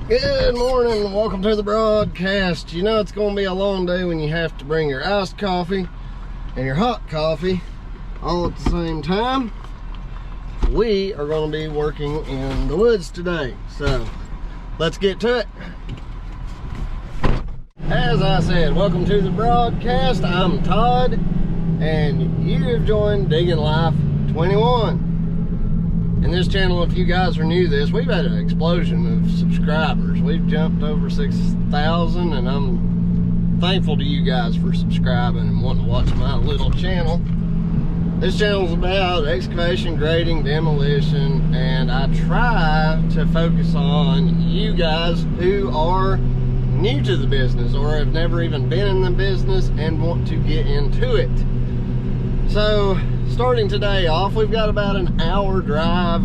Good morning, welcome to the broadcast. You know it's going to be a long day when you have to bring your iced coffee and your hot coffee all at the same time. We are going to be working in the woods today, so let's get to it. As I said, welcome to the broadcast. I'm Todd, and you've joined DigginLife21. In this channel, if you guys are new to this, we've had an explosion of subscribers. We've jumped over 6,000, and I'm thankful to you guys for subscribing and wanting to watch my little channel. This channel is about excavation, grading, demolition, and I try to focus on you guys who are new to the business or have never even been in the business and want to get into it. So starting today off, we've got about an hour drive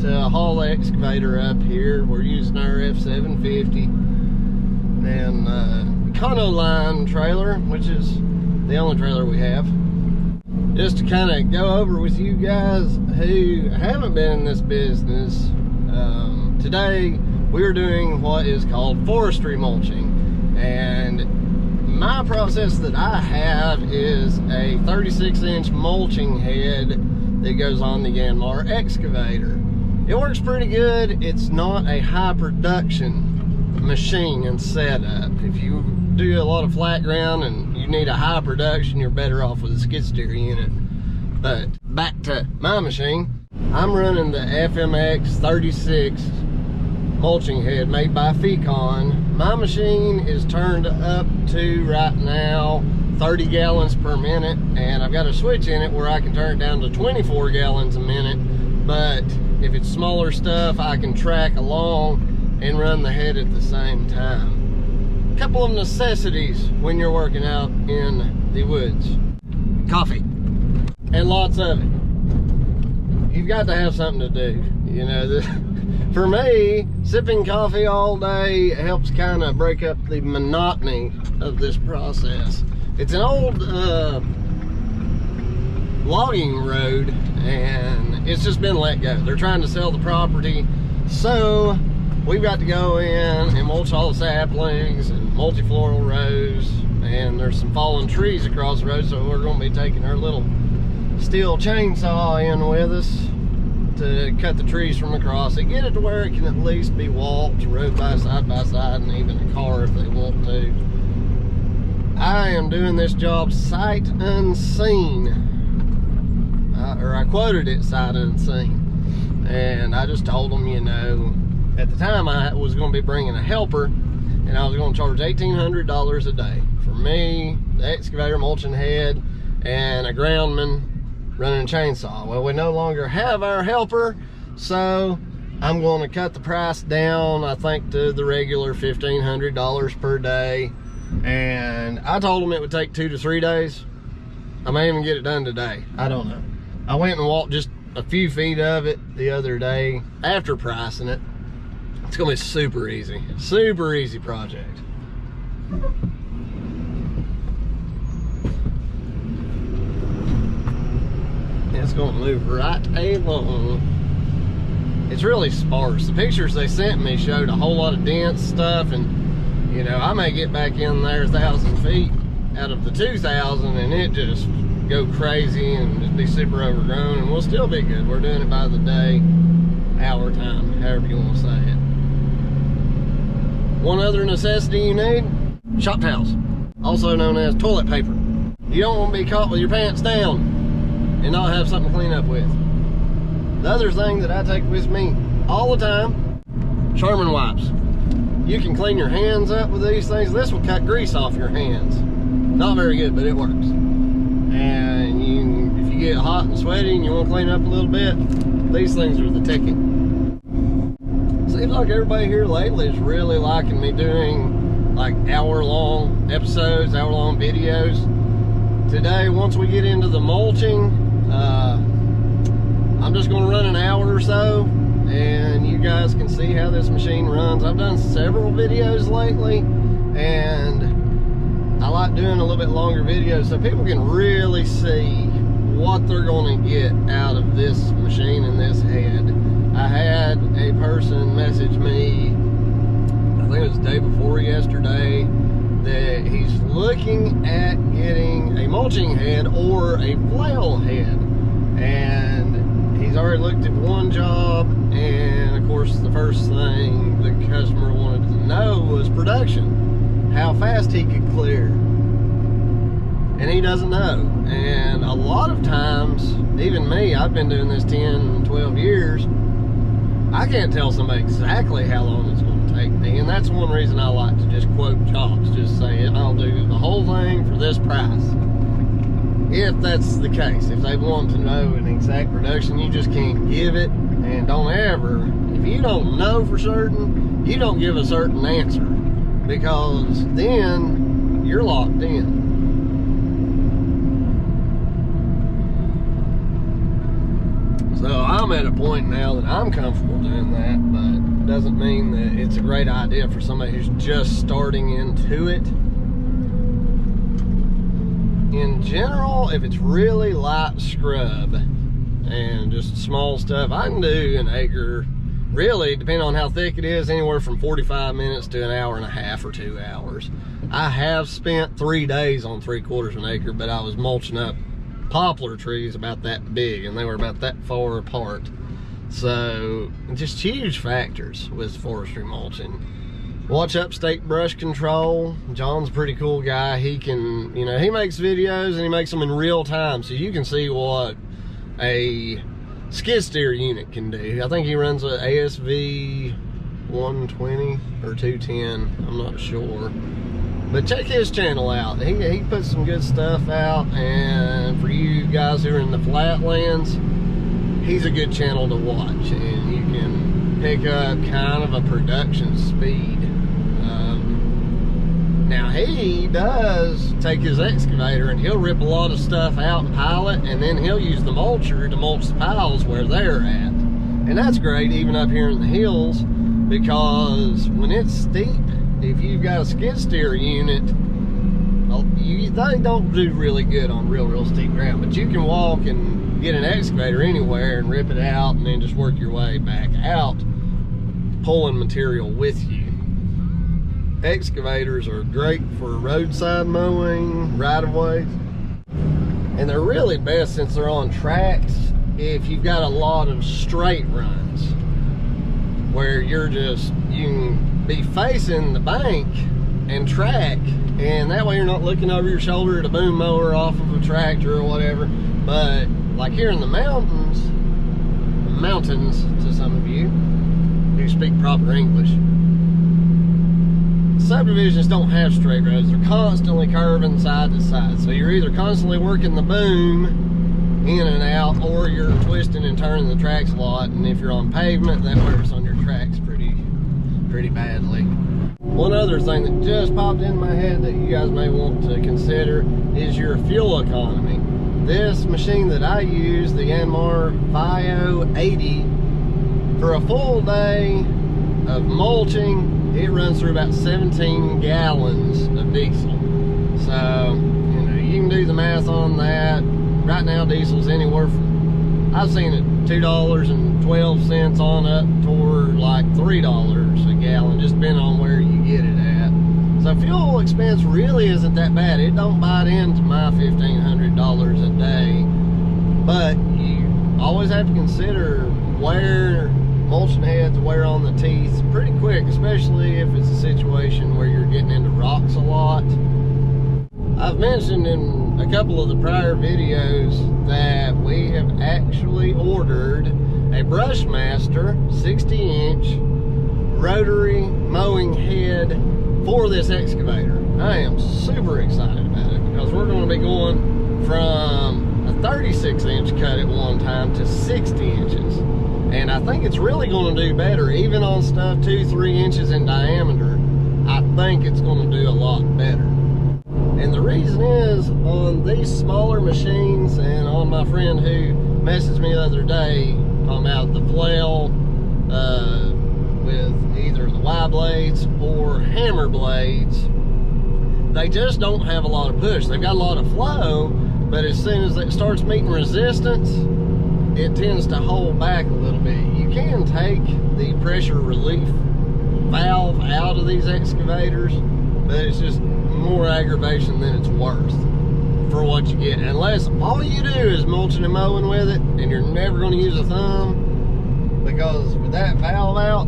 to haul the excavator up here. We're using our F750 and Econoline trailer, which is the only trailer we have. Just to kind of go over with you guys who haven't been in this business, today we're doing what is called forestry mulching, and my process that I have is a 36-inch mulching head that goes on the Yanmar excavator. It works pretty good. It's not a high production machine and setup. If you do a lot of flat ground and you need a high production, you're better off with a skid steer unit. But back to my machine, I'm running the FMX36 mulching head made by Fecon. My machine is turned up to right now 30 gallons per minute, and I've got a switch in it where I can turn it down to 24 gallons a minute. But if it's smaller stuff, I can track along and run the head at the same time. A couple of necessities when you're working out in the woods: coffee, and lots of it. You've got to have something to do. You know, for me, sipping coffee all day helps kind of break up the monotony of this process. It's an old logging road, and it's just been let go. They're trying to sell the property, so we've got to go in and mulch all the saplings and multifloral rows, and there's some fallen trees across the road, so we're going to be taking our little steel chainsaw in with us to cut the trees from across it, get it to where it can at least be walked, rode by side, and even a car if they want to. I am doing this job sight unseen, or I quoted it sight unseen, and I just told them, you know, at the time I was going to be bringing a helper, and I was going to charge $1,800 a day for me, the excavator, mulching head, and a groundman running a chainsaw. Well, we no longer have our helper, so I'm going to cut the price down, I think, to the regular $1,500 per day. And I told them it would take 2 to 3 days. I may even get it done today, I don't know. I went and walked just a few feet of it the other day after pricing it. It's gonna be super easy project. It's going to move right along. It's really sparse. The pictures they sent me showed a whole lot of dense stuff, and you know, I may get back in there 1,000 feet out of the 2,000 and it just go crazy and just be super overgrown, and we'll still be good. We're doing it by the day, hour time, however you want to say it. One other necessity you need: shop towels, also known as toilet paper. You don't want to be caught with your pants down and not have something to clean up with. The other thing that I take with me all the time: Charmin wipes. You can clean your hands up with these things. This will cut grease off your hands. Not very good, but it works. And if you get hot and sweaty and you want to clean up a little bit, these things are the ticket. Seems like everybody here lately is really liking me doing like hour-long episodes, hour-long videos. Today, once we get into the mulching, I'm just going to run an hour or so, and you guys can see how this machine runs. I've done several videos lately, and I like doing a little bit longer videos so people can really see what they're going to get out of this machine and this head. I had a person message me think it was the day before yesterday, that he's looking at getting a mulching head or a flail head. And he's already looked at one job, and of course the first thing the customer wanted to know was production, how fast he could clear. And he doesn't know. And a lot of times, even me, I've been doing this 10, 12 years, I can't tell somebody exactly how long it's going to take me. And that's one reason I like to just quote jobs. Just say, I'll do the whole thing for this price. If that's the case. If they want to know an exact production, you just can't give it. And don't ever, if you don't know for certain, you don't give a certain answer. Because then you're locked in. So I'm at a point now that I'm comfortable doing that, but it doesn't mean that it's a great idea for somebody who's just starting into it. In general, if it's really light scrub and just small stuff, I can do an acre, really, depending on how thick it is, anywhere from 45 minutes to an hour and a half or 2 hours. I have spent 3 days on 3/4 of an acre, but I was mulching up poplar trees about that big, and they were about that far apart. So just huge factors with forestry mulching. Watch Upstate Brush Control. John's a pretty cool guy. He can, you know, he makes videos and he makes them in real time, so you can see what a skid steer unit can do. I think he runs a ASV 120 or 210, I'm not sure. But check his channel out. He puts some good stuff out, and for you guys who are in the flatlands, he's a good channel to watch, and you can pick up kind of a production speed. Now he does take his excavator and he'll rip a lot of stuff out and pile it, and then he'll use the mulcher to mulch the piles where they're at. And that's great even up here in the hills, because when it's steep, if you've got a skid steer unit, they don't do really good on real steep ground, but you can walk and get an excavator anywhere and rip it out and then just work your way back out, pulling material with you. Excavators are great for roadside mowing, right-of-ways, and they're really best since they're on tracks if you've got a lot of straight runs where you can be facing the bank and track, and that way you're not looking over your shoulder at a boom mower off of a tractor or whatever. But like here in the mountains to some of you who speak proper English, subdivisions don't have straight roads. They're constantly curving side to side, so you're either constantly working the boom in and out, or you're twisting and turning the tracks a lot. And if you're on pavement, that works on your tracks pretty badly. One other thing that just popped in my head that you guys may want to consider is your fuel economy. This machine that I use, the Yanmar FIO 80, for a full day of mulching, it runs through about 17 gallons of diesel. So, you know, you can do the math on that. Right now, diesel's anywhere from, I've seen it $2.12 on up toward like $3 a gallon, just depending on where you get it at. So fuel expense really isn't that bad. It don't bite into my $1,500 a day, but you always have to consider where mulching heads wear on the teeth pretty quick, especially if it's a situation where you're getting into rocks a lot. I've mentioned in a couple of the prior videos that we have actually ordered a Brushmaster 60-inch rotary mowing head for this excavator. I am super excited about it because we're going to be going from a 36-inch cut at one time to 60 inches. And I think it's really going to do better, even on stuff 2-3 inches in diameter. I think it's going to do a lot better. And the reason is, on these smaller machines, and on my friend who messaged me the other day talking about the flail with either the Y blades or hammer blades, they just don't have a lot of push. They've got a lot of flow, but as soon as it starts meeting resistance, it tends to hold back a little bit. You can take the pressure relief valve out of these excavators, but it's just more aggravation than it's worth for what you get. Unless all you do is mulching and mowing with it, and you're never going to use a thumb, because with that valve out,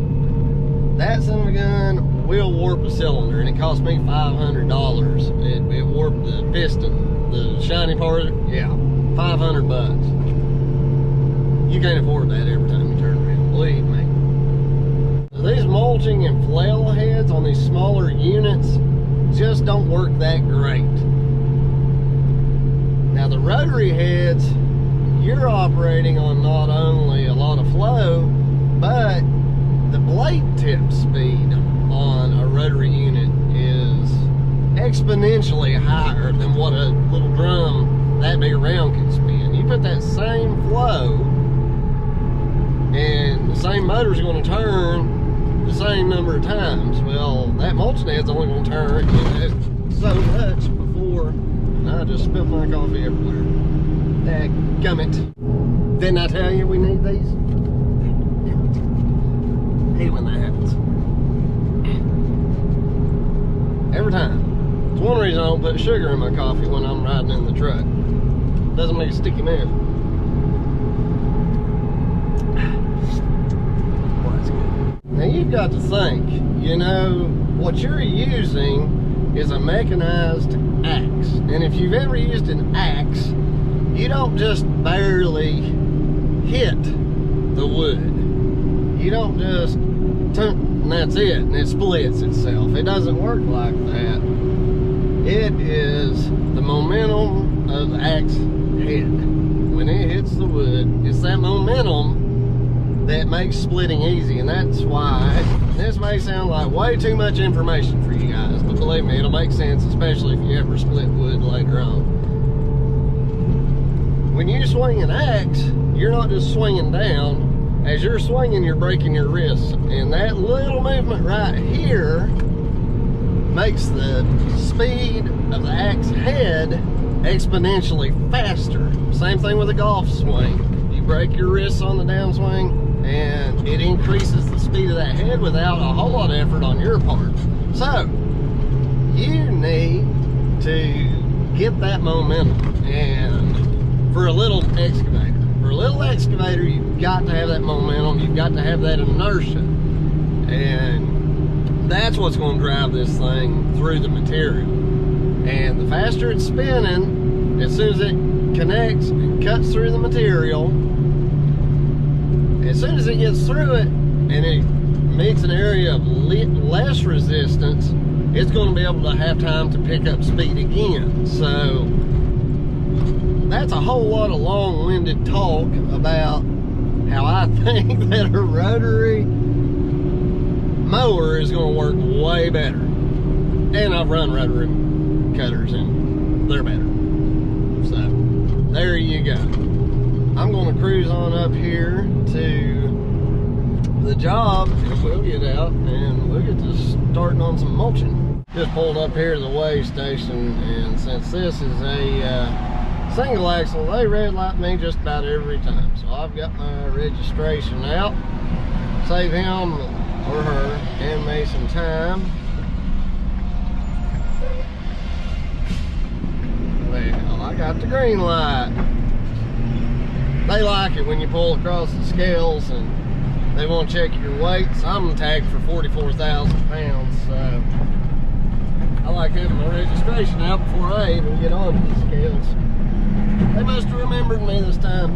that son of a gun will warp a cylinder, and it cost me $500. It warped the piston, the shiny part, yeah, 500 bucks. You can't afford that every time you turn around, believe me. So these mulching and flail heads on these smaller units just don't work that great. Now the rotary heads, you're operating on not only a lot of flow, but the blade tip speed on a rotary unit is exponentially higher than what a little drum that big around can spin. You put that same flow and the same motor's going to turn the same number of times. Well, that mulching head's only going to turn, you know, so much before I just spilled my coffee everywhere. Dadgummit. Didn't I tell you we need these? I hate when that happens. Every time. It's one reason I don't put sugar in my coffee when I'm riding in the truck. It doesn't make a sticky mess. Now you've got to think, you know, what you're using is a mechanized axe. And if you've ever used an axe, you don't just barely hit the wood. You don't just and that's it, and it splits itself. It doesn't work like that. It is the momentum of the axe head. When it hits the wood, it's that momentum that makes splitting easy, and that's why this may sound like way too much information for you guys, but believe me, it'll make sense, especially if you ever split wood later on. When you swing an axe, you're not just swinging down. As you're swinging, you're breaking your wrists, and that little movement right here makes the speed of the axe head exponentially faster. Same thing with a golf swing. You break your wrists on the downswing, and it increases the speed of that head without a whole lot of effort on your part. So you need to get that momentum, and for a little excavator, you've got to have that momentum, you've got to have that inertia, and that's what's going to drive this thing through the material. And the faster it's spinning, as soon as it connects and cuts through the material, as soon as it gets through it and it meets an area of less resistance, it's going to be able to have time to pick up speed again. So that's a whole lot of long-winded talk about how I think that a rotary mower is going to work way better. And I've run rotary cutters and they're better. So there you go. I'm going to cruise on up here to the job, and we'll get out and we'll get to starting on some mulching. Just pulled up here to the weigh station, and since this is a single axle, they red light me just about every time. So I've got my registration out. Save him or her and me some time. Well, I got the green light. They like it when you pull across the scales and they want to check your weights. I'm tagged for 44,000 pounds, so I like having my registration out before I even get onto the scales. They must have remembered me this time.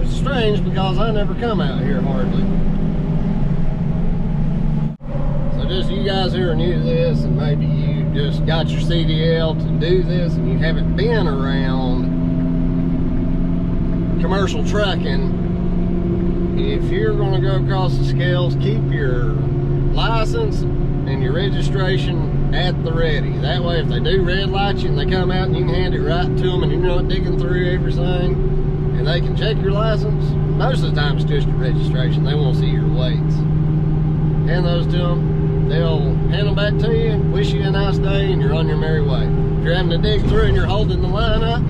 It's strange because I never come out here hardly. So just you guys who are new to this, and maybe you just got your CDL to do this and you haven't been around commercial trucking, if you're going to go across the scales, keep your license and your registration at the ready. That way, if they do red light you and they come out and you can hand it right to them and you're not digging through everything, and they can check your license. Most of the time it's just your registration. They won't see your weights. Hand those to them. They'll hand them back to you, wish you a nice day, and you're on your merry way. If you're having to dig through and you're holding the line up,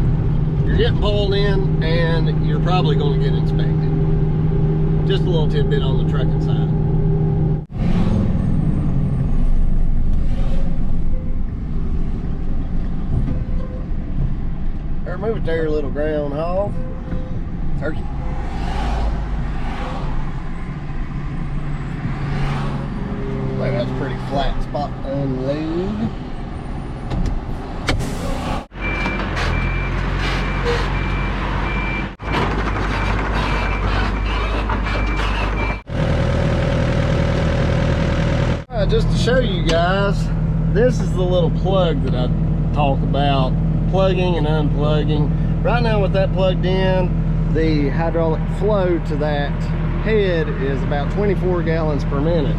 you're getting pulled in and you're probably going to get inspected. Just a little tidbit on the trucking side. Move it there, little groundhog. Turkey. Like that's a pretty flat spot to unload. Just to show you guys, this is the little plug that I talk about, plugging and unplugging. Right now with that plugged in, the hydraulic flow to that head is about 24 gallons per minute.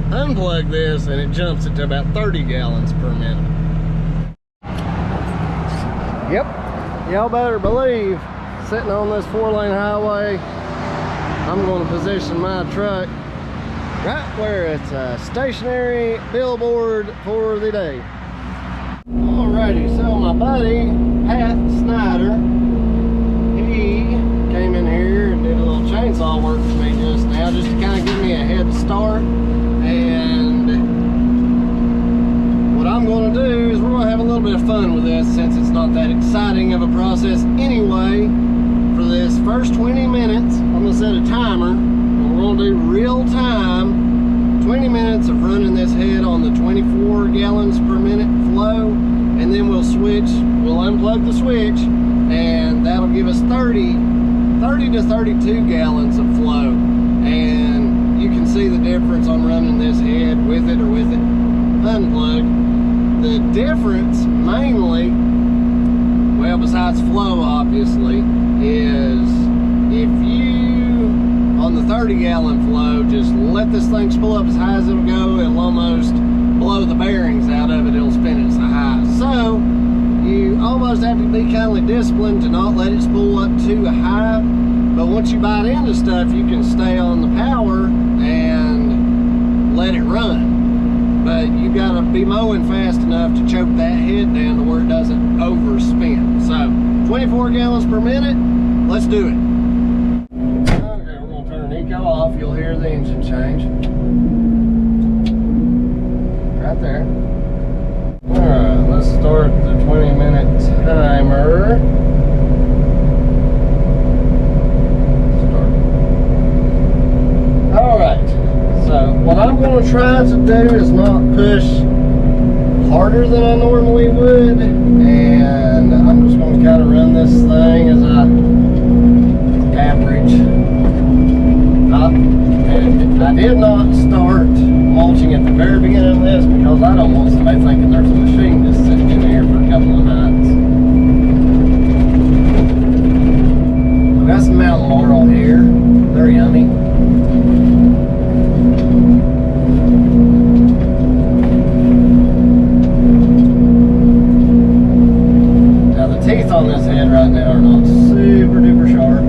Unplug this and it jumps it to about 30 gallons per minute. Yep, y'all better believe, sitting on this 4-lane highway, I'm going to position my truck right where it's a stationary billboard for the day. Alrighty, so my buddy, Pat Snyder, he came in here and did a little chainsaw work for me just now, just to kind of give me a head start. And what I'm going to do is we're going to have a little bit of fun with this, since it's not that exciting of a process anyway. For this first 20 minutes, I'm going to set a timer. We're going to do real time, 20 minutes of running this head on the 24 gallons per minute flow, and then we'll switch, we'll unplug the switch, and that'll give us 30 to 32 gallons of flow. And you can see the difference on running this head with it or with it unplugged. The difference mainly, well, besides flow obviously, is if you on the 30 gallon flow just let this thing spool up as high as it'll go, it'll almost blow the bearings out of it, it'll spin it so high. So you almost have to be kind of disciplined to not let it spool up too high. But once you bite into stuff, you can stay on the power and let it run. But you gotta be mowing fast enough to choke that head down to where it doesn't overspin. So 24 gallons per minute, let's do it. Okay, we're gonna turn eco off. You'll hear the engine change. Right there. Alright, let's start the 20-minute timer. Alright, so what I'm going to try to do is not push harder than I normally would, and I'm just going to kind of run this thing as I average. I did not start mulching at the very beginning of this because I don't want somebody thinking there's a machine just sitting in here for a couple of nights. I've got some mountain laurel here. They're yummy. Now the teeth on this head right now are not super duper sharp.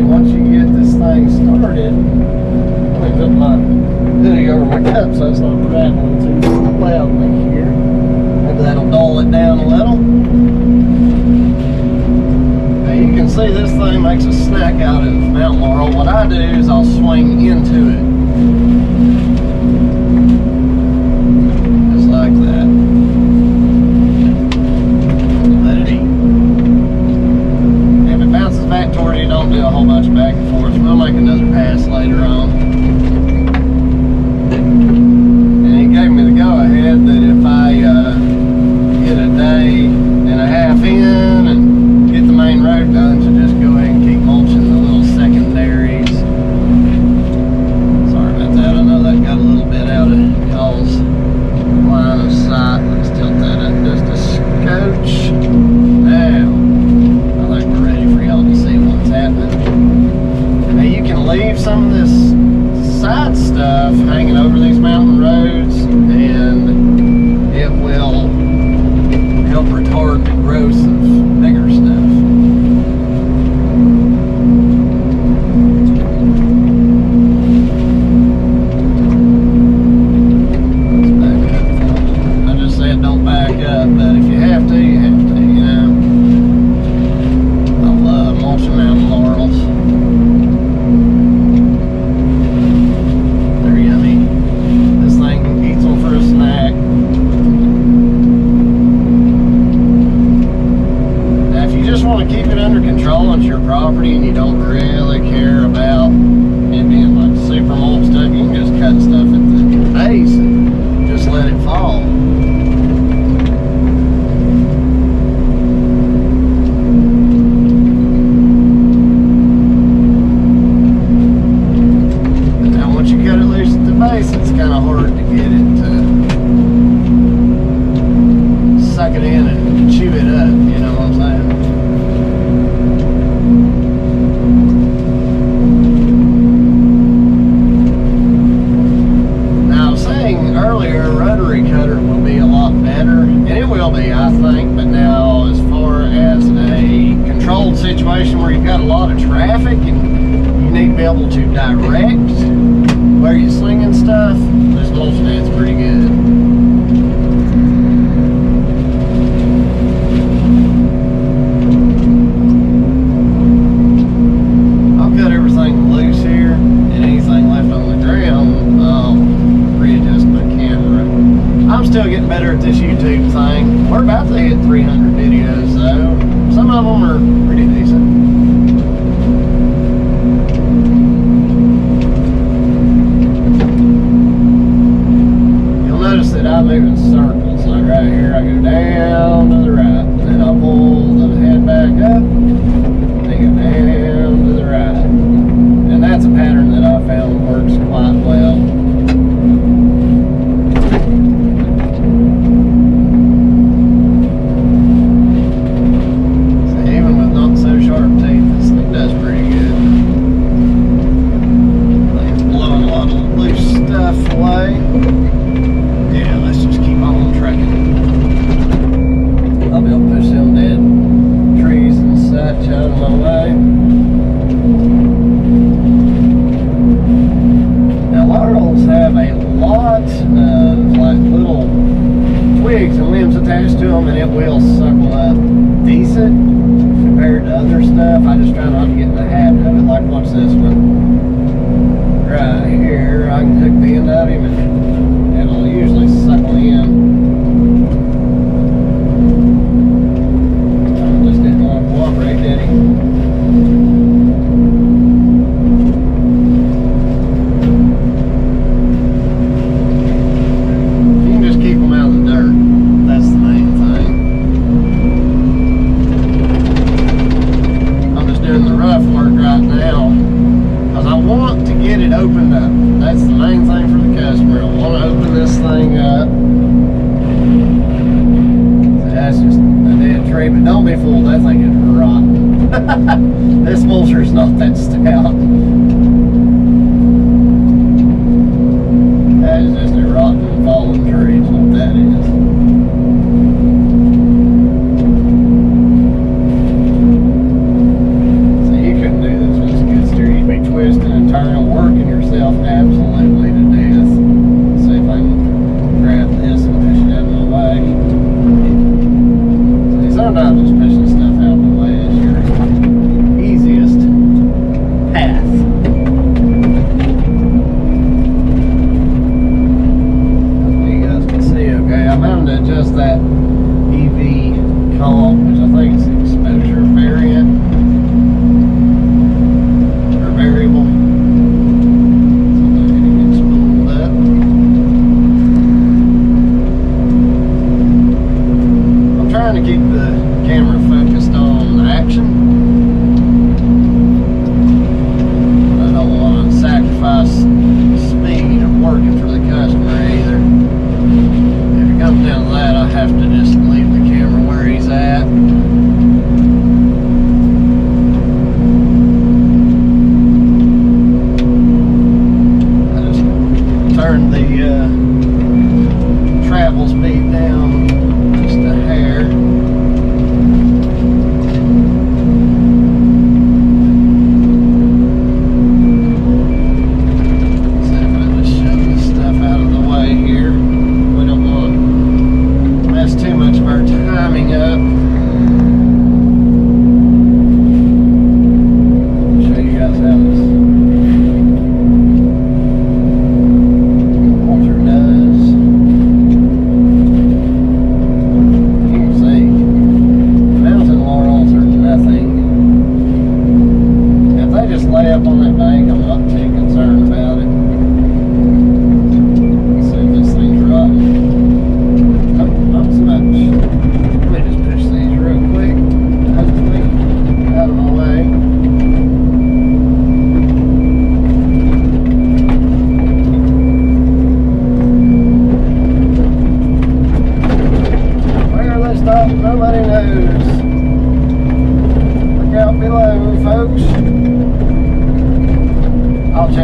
Once you get this thing started, let me put my hoodie over my cup so it's not rattling too loudly here. Maybe that'll dull it down a little. Now you can see this thing makes a snack out of mountain laurel. What I do is I'll swing into it. Just like that. Let it eat. If it bounces back toward you, don't do a whole bunch of back and forth. We'll make another pass later on. And he gave me the go-ahead that if I get a day and a half in and get the main road done, to just go ahead and keep mulching the little secondaries. Sorry about that. I know that got a little bit out of y'all's line of sight. Let's tilt that up just a scotch. Now, I think we're ready for y'all to see what's happening. Now you can leave some of this side stuff hanging over these mountain roads, and it will help retard the growth of bigger stuff. Let's back up. I just said don't back up, but if you have to, you have to, you know. I love mulching mountain laurels. They're yummy. This thing eats them for a snack. and you don't really care about it being like super mulched up, you can just cut stuff at the base and just let it fall. It's kind of hard to get it to suck it in and chew it up, you know what I'm saying? Now I was saying earlier, rotary cutter will be a lot better, and it will be, I think, but now as far as a controlled situation where you've got a lot of traffic and you need to be able to direct where you're slinging stuff, this mulch net's pretty good. I'll cut everything loose here, and anything left on the ground, I'll readjust my camera. I'm still getting better at this YouTube thing. We're about to hit 300 videos though. Some of them are pretty decent. I'm moving circles, like right here I go down to the right, and then I'll pull the head back up, and then go down to the right. And that's a pattern that I found works quite well. So even with not so sharp teeth, this thing does pretty good. It's blowing a lot of loose stuff away. Yeah, let's just keep on trucking. I'll be able to push them dead trees and such out of my way. Now, laurels have a lot of like little twigs and limbs attached to them, and it will suckle up decent compared to other stuff. I just try not to get in the habit of it. Like, watch this one. Right here, I can hook the end of him and it'll usually suckle in. Just didn't want to cooperate, did he? You can just keep them out of the dirt. That's the main thing. I'm just doing the rough work right now because I want to get it opened up. That's the main thing for the customer. I want to open this thing up. So that's just a dead tree, but don't be fooled, that thing is rotten. This mulcher's not that stout. That is just a rotten fallen tree, is what that is. So you couldn't do this with a skid steer. You'd be twisting and turning, working yourself absolutely to death. Let's see if I can grab this and push it out of my way. See, sometimes just pushing stuff out of the way is your easiest.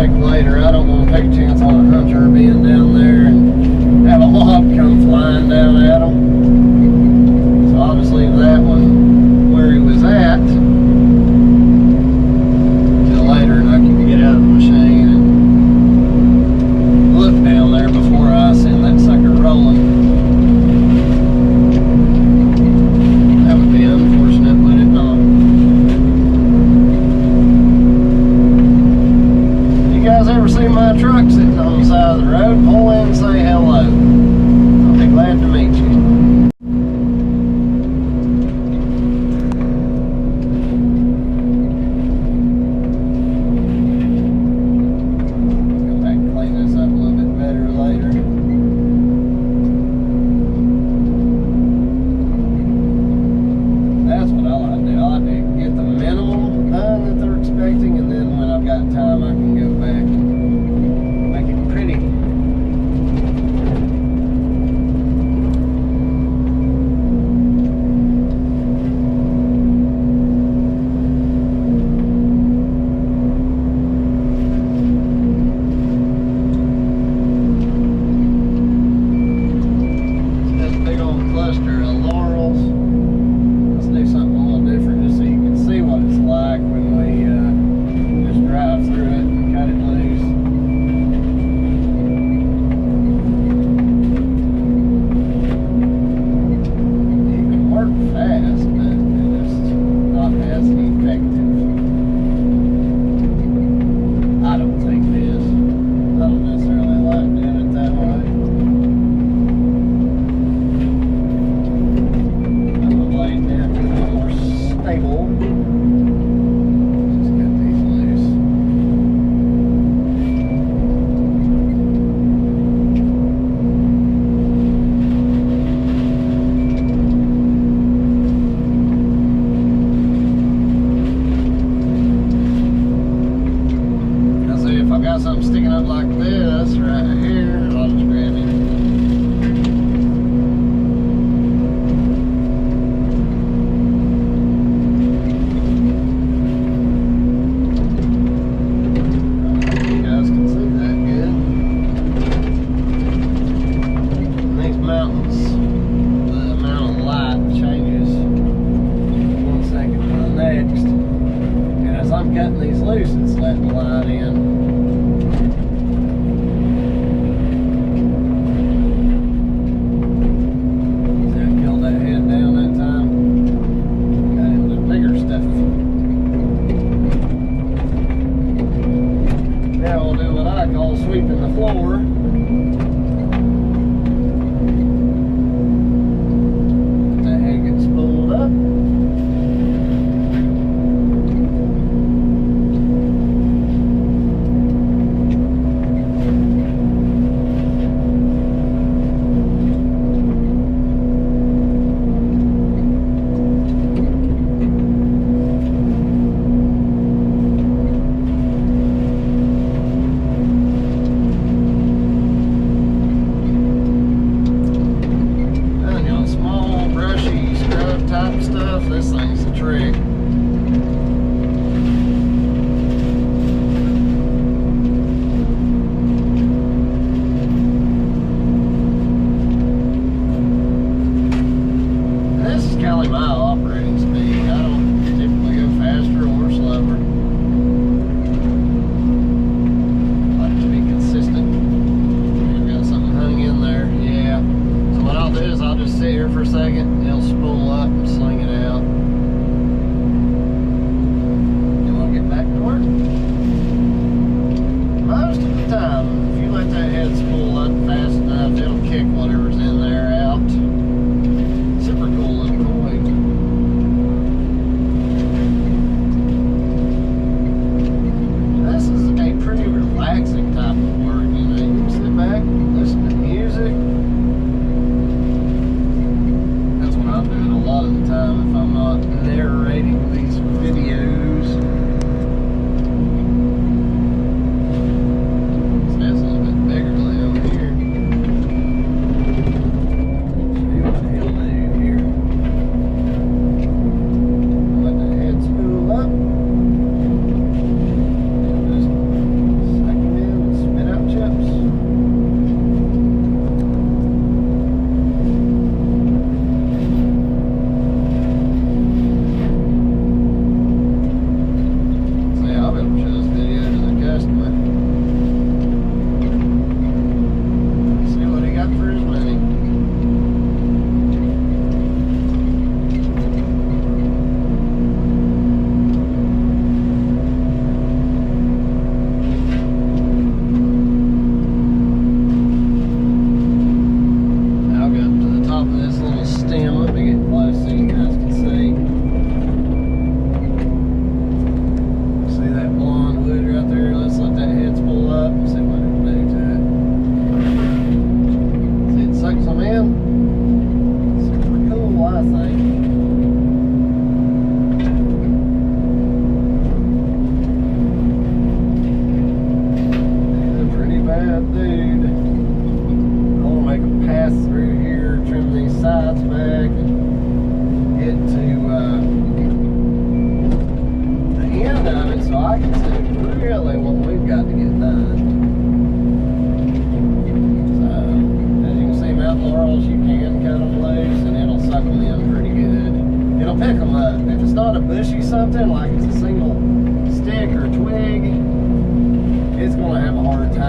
back later. I don't want to take a chance on a hunter being down there and have a log come flying down at him. So I'll just leave that one where he was at till later, and I can get out of the machine and look down there before I send that sucker rolling. That would be unfortunate, would it not? You guys ever see my truck sitting on the side of the road? Pull in and say hello. I'll be glad to meet you. Something sticking up like this right here, I'll just grab it. You guys can see that good. And these mountains, the amount of light changes 1 second to the next. And as I'm cutting these loose, it's letting the light in. Sweeping the floor. The head gets spooled up.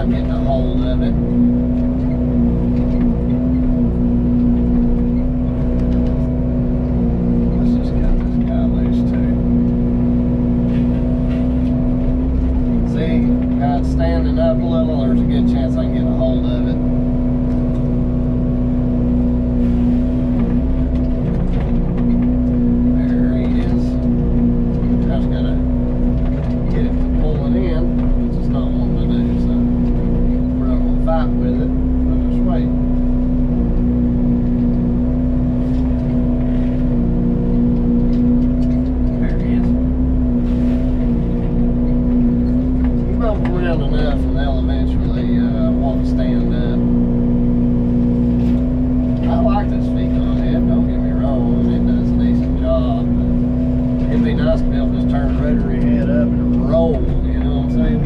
time getting a hold of it. Let's just get this guy loose too. See, got it standing up a little. There's a good chance I can get a hold of it. Enough and they'll eventually want to stand up. I like this Fecon head, don't get me wrong, it does a decent job, but it'd be nice to be able to just turn the rotary head up and roll, you know what I'm saying?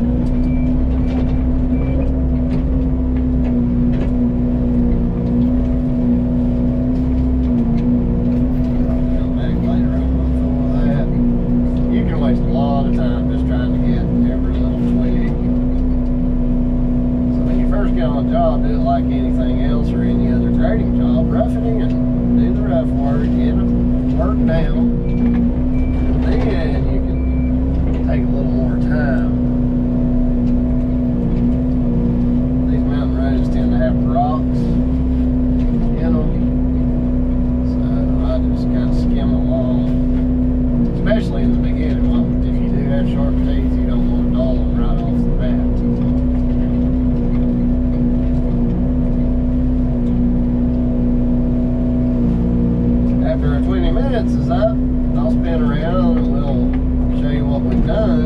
I'll come back later on before that. You can waste a lot of time just trying to get every little twig. First get on a job, do it like anything else or any other grading job. Rough it in, do the rough work, get it worked down, then you can take a little more time. These mountain roads tend to have rocks, you know, so I just kind of skim along, especially in the beginning. Well, if you do have sharp teeth, you don't want to dull them right off the bat. After 20 minutes is up, I'll spin around and we'll show you what we've done.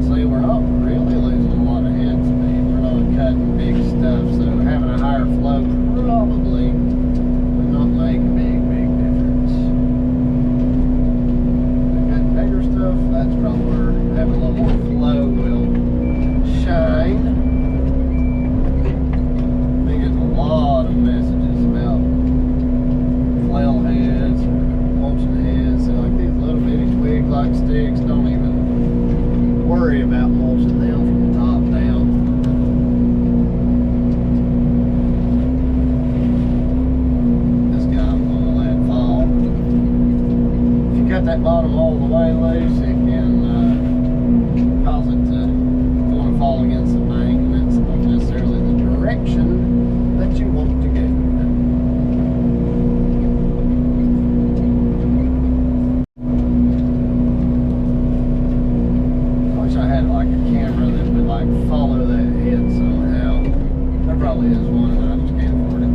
See, we're not really losing a lot of head speed. We're not cutting big stuff, so having a higher flow probably would not make a big difference. Cutting bigger stuff, that's probably where having a little more flow will shine. A lot of messages about flail heads or mulching heads. So like these little bitty twig like sticks, don't even worry about mulching them from the top down. This guy I'm going to let fall. If you cut that bottom all the way loose, it can cause it to want to fall against the bank, and that's not necessarily the direction that you want to go. I wish I had like a camera that would like follow that head somehow. There probably is one, and I just can't afford it.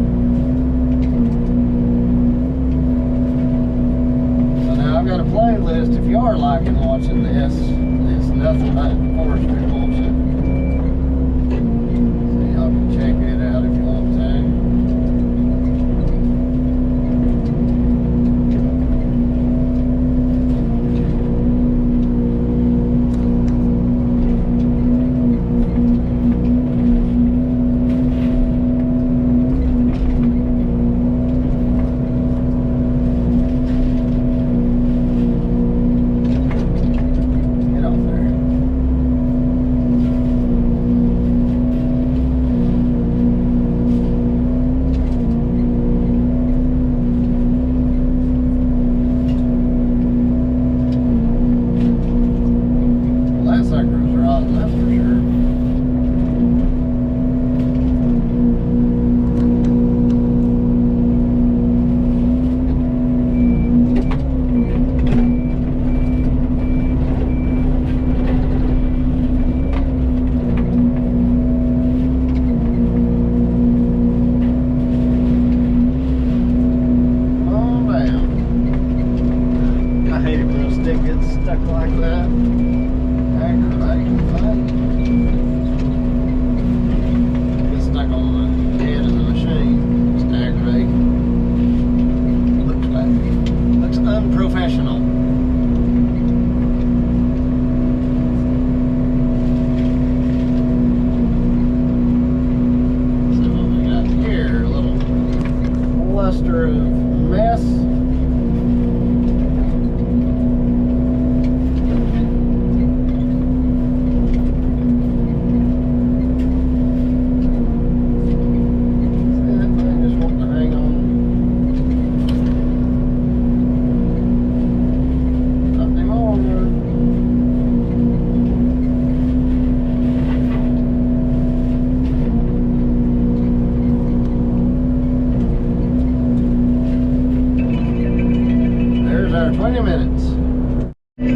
So now I've got a playlist. If you are liking watching this, it's nothing but forestry mulching. So y'all can check it out if you want to. cluster of mess. Stop.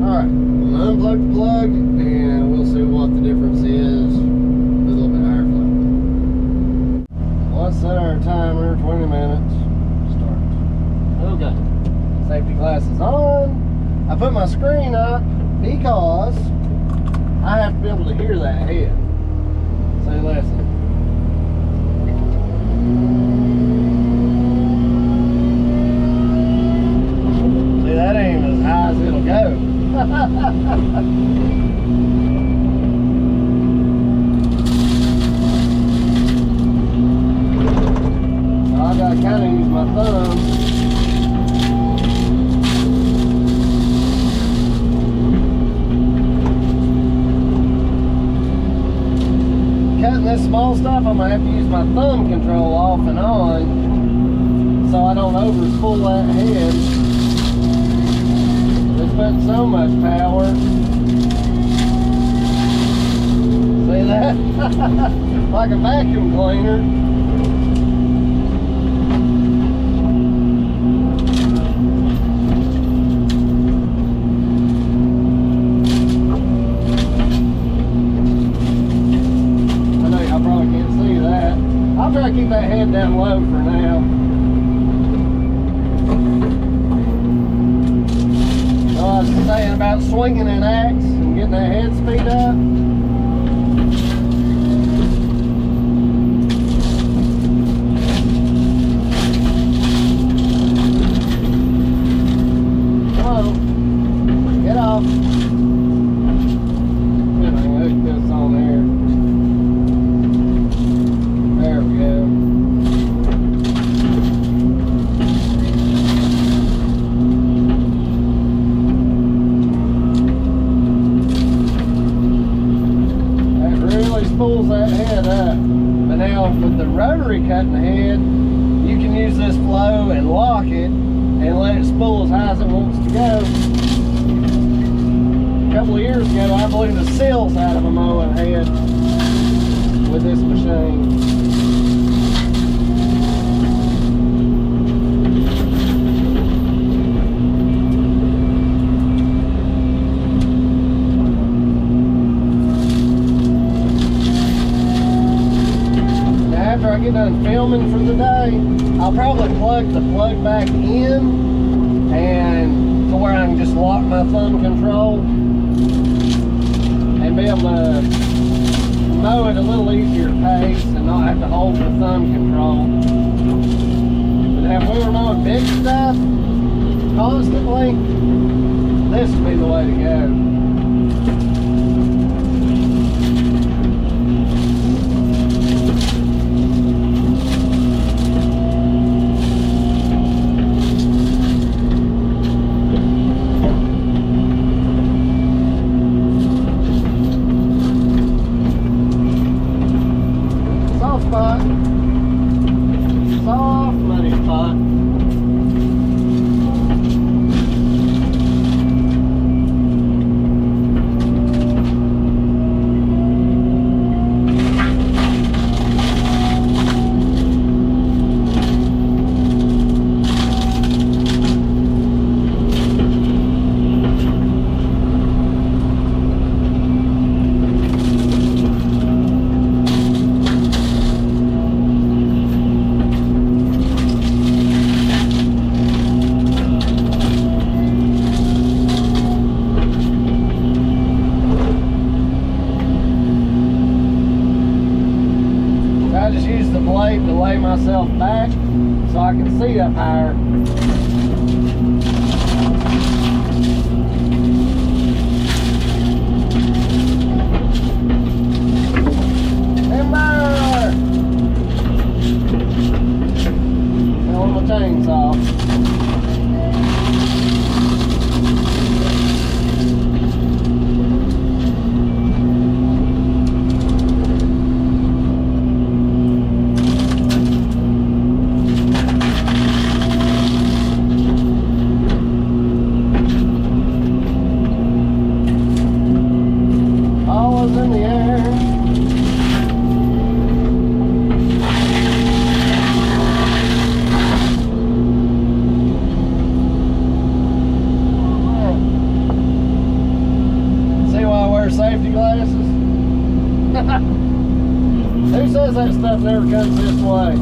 Alright, we'll unplug the plug and we'll see what the difference is with a little bit of airflow. Let's set our timer, 20 minutes. Start. Okay. Safety glasses on. I put my screen up because I have to be able to hear that head. Say listen. See, that ain't as high as it'll go. So I gotta kind of use my thumb. Cutting this small stuff, I'm gonna have to use my thumb control off and on so I don't overspool that head. It's putting so much power. See that? Like a vacuum cleaner. I'll try to keep that head down low for now. So I was saying about swinging an axe and getting that head speed up. Come on. Get off. Good thing I hooked this on there. There we go. That really spools that head up. But now with the rotary cutting head, you can use this flow and lock it and let it spool as high as it wants to go. A couple of years ago, I blew the seals out of a mowing head with this machine. After I get done filming for the day, I'll probably plug the plug back in and to where I can just lock my thumb control and be able to mow at a little easier pace and not have to hold the thumb control. But if we were mowing big stuff constantly, this would be the way to go. Spot. Soft, muddy spot. I just use the blade to lay myself back so I can see up higher. Timber! Now on my chainsaw. In the air. stuff never comes this way.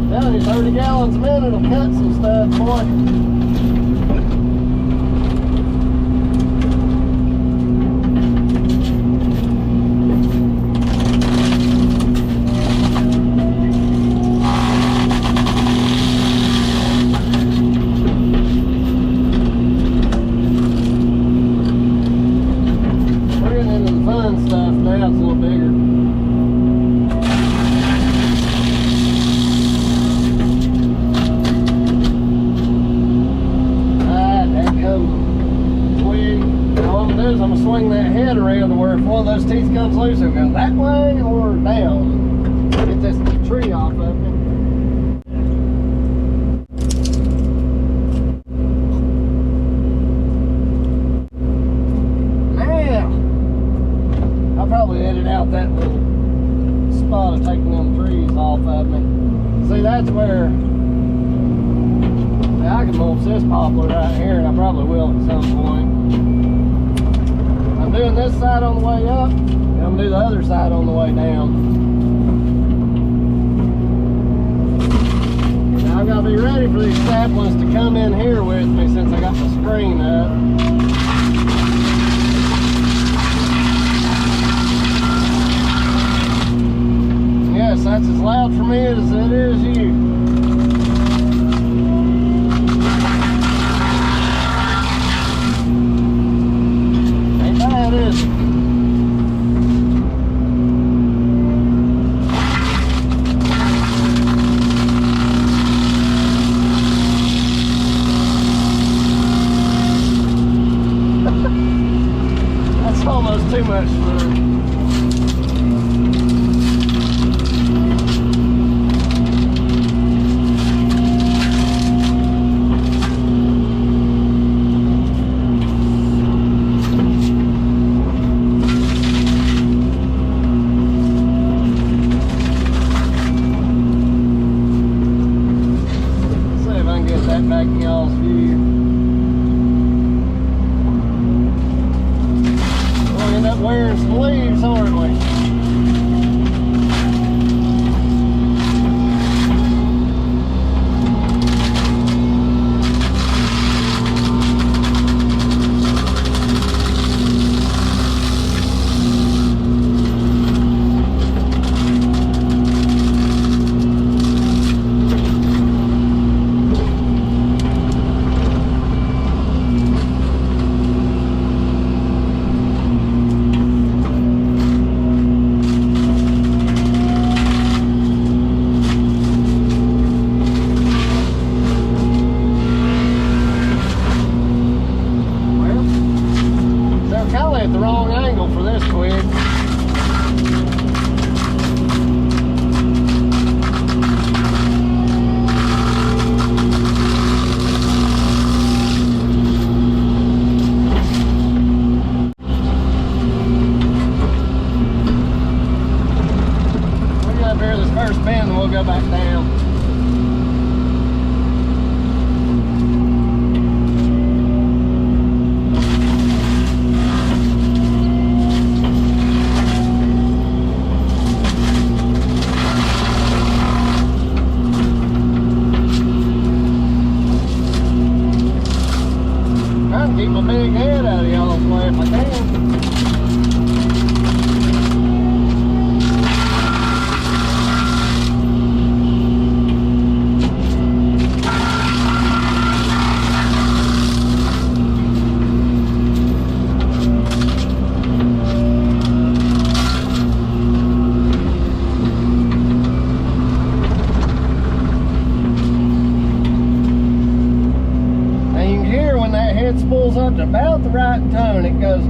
Telling you, 30 gallons a minute will cut some stuff, boy. Those teeth comes loose, it'll go that way or down. Get this tree off of it. Now, I'll probably edit out that little spot of taking them trees off of me. See, that's where I can mulch this poplar right here, and I probably will at some point. I'm doing this side on the way up, and I'm going to do the other side on the way down. Now I've got to be ready for these saplings to come in here with me since I got the screen up. Yes, that's as loud for me as it is you. That's almost too much for back in y'all's view. We'll end up wearing some leaves, aren't we? At the wrong angle for this twig. We'll get up here this first bend and we'll go back down. Keep my big head out of y'all's way if I can. Spools up to about the right tone. It goes,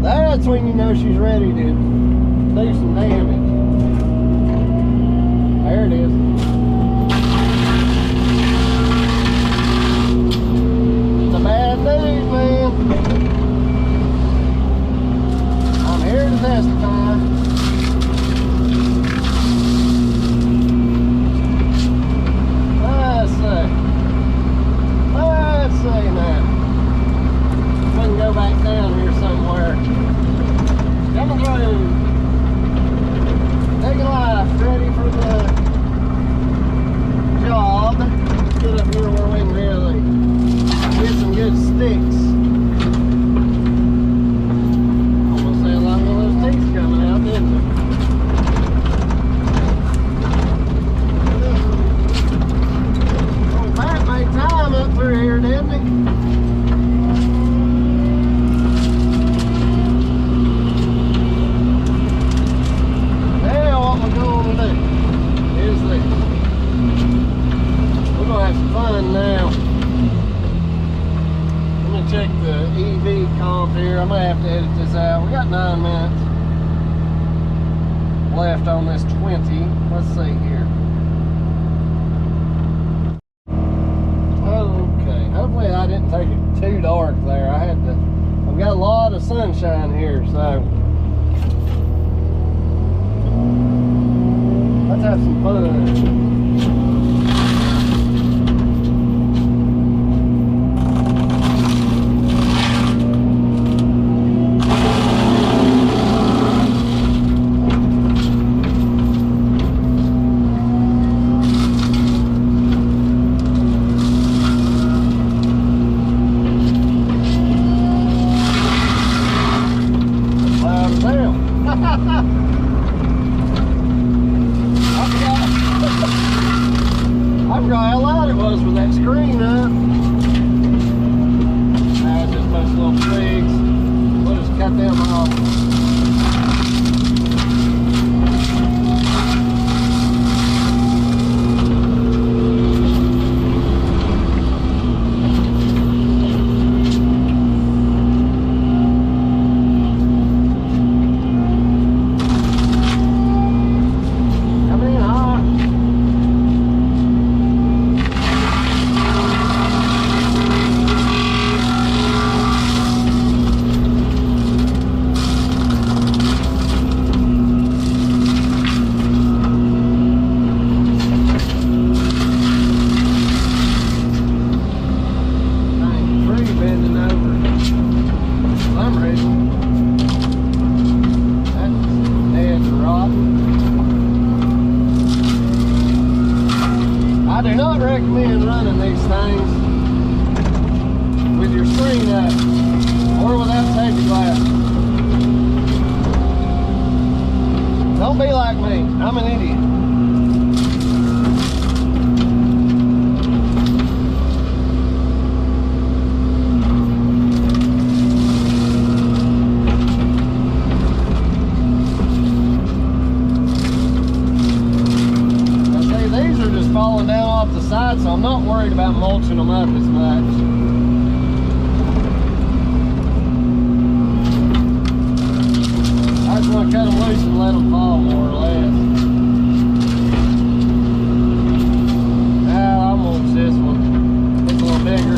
that's when you know she's ready to do some damage. There it is. It's a bad news, man. I'm here to testify. check the EV comp here. I'm gonna have to edit this out. We got 9 minutes left on this 20. Let's see here. Okay, hopefully I didn't take it too dark there. I've got a lot of sunshine here, so let's have some fun. I forgot how loud it was with that screen up. Just a bunch of little twigs. We'll just cut them off. I do not recommend running these things with your screen up or without safety glass. Don't be like me. I'm an idiot. Falling down off the side, so I'm not worried about mulching them up as much. I just want to cut them loose and let them fall more or less. Now I'll mulch this one. It's a little bigger.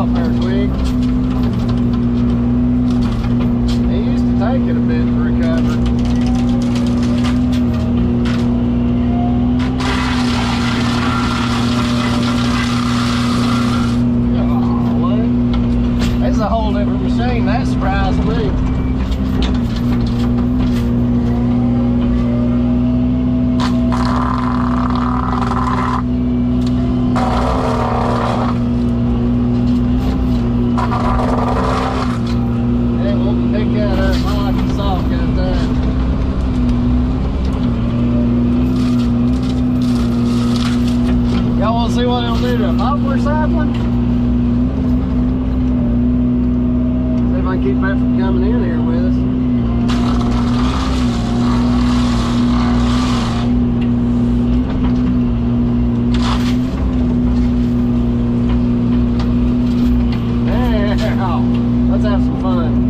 off there quick. It used to take it a bit to recover. It's a whole different machine. That surprised me. It won't pick that up. I like it soft kind of time. Y'all want to see what it'll do to a poplar sapling? I keep that from coming in here with us. Now, let's have some fun.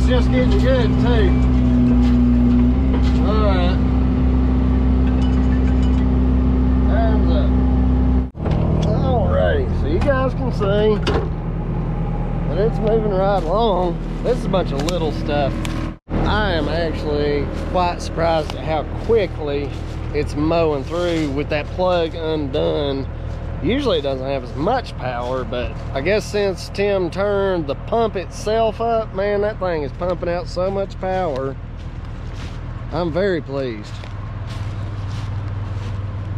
Just getting good too. Alright. Time's up. Alrighty, so you guys can see that it's moving right along. This is a bunch of little stuff. I am actually quite surprised at how quickly it's mowing through with that plug undone. Usually it doesn't have as much power, but I guess since Tim turned the pump itself up, man, that thing is pumping out so much power. I'm very pleased.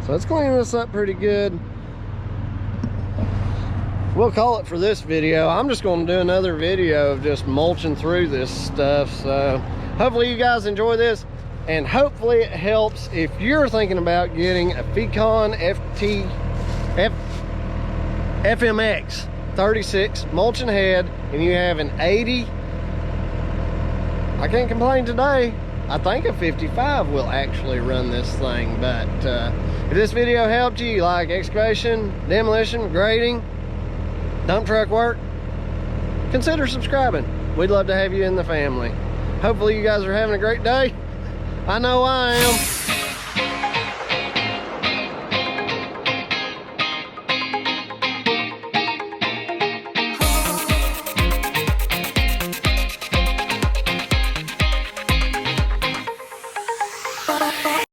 So let's clean this up pretty good. We'll call it for this video. I'm just going to do another video of just mulching through this stuff. So hopefully you guys enjoy this, and hopefully it helps if you're thinking about getting a Fecon FMX36 mulching head and you have an 80. I can't complain today. I think a 55 will actually run this thing. But if this video helped you like excavation, demolition, grading, dump truck work, consider subscribing. We'd love to have you in the family. Hopefully you guys are having a great day. I know I am.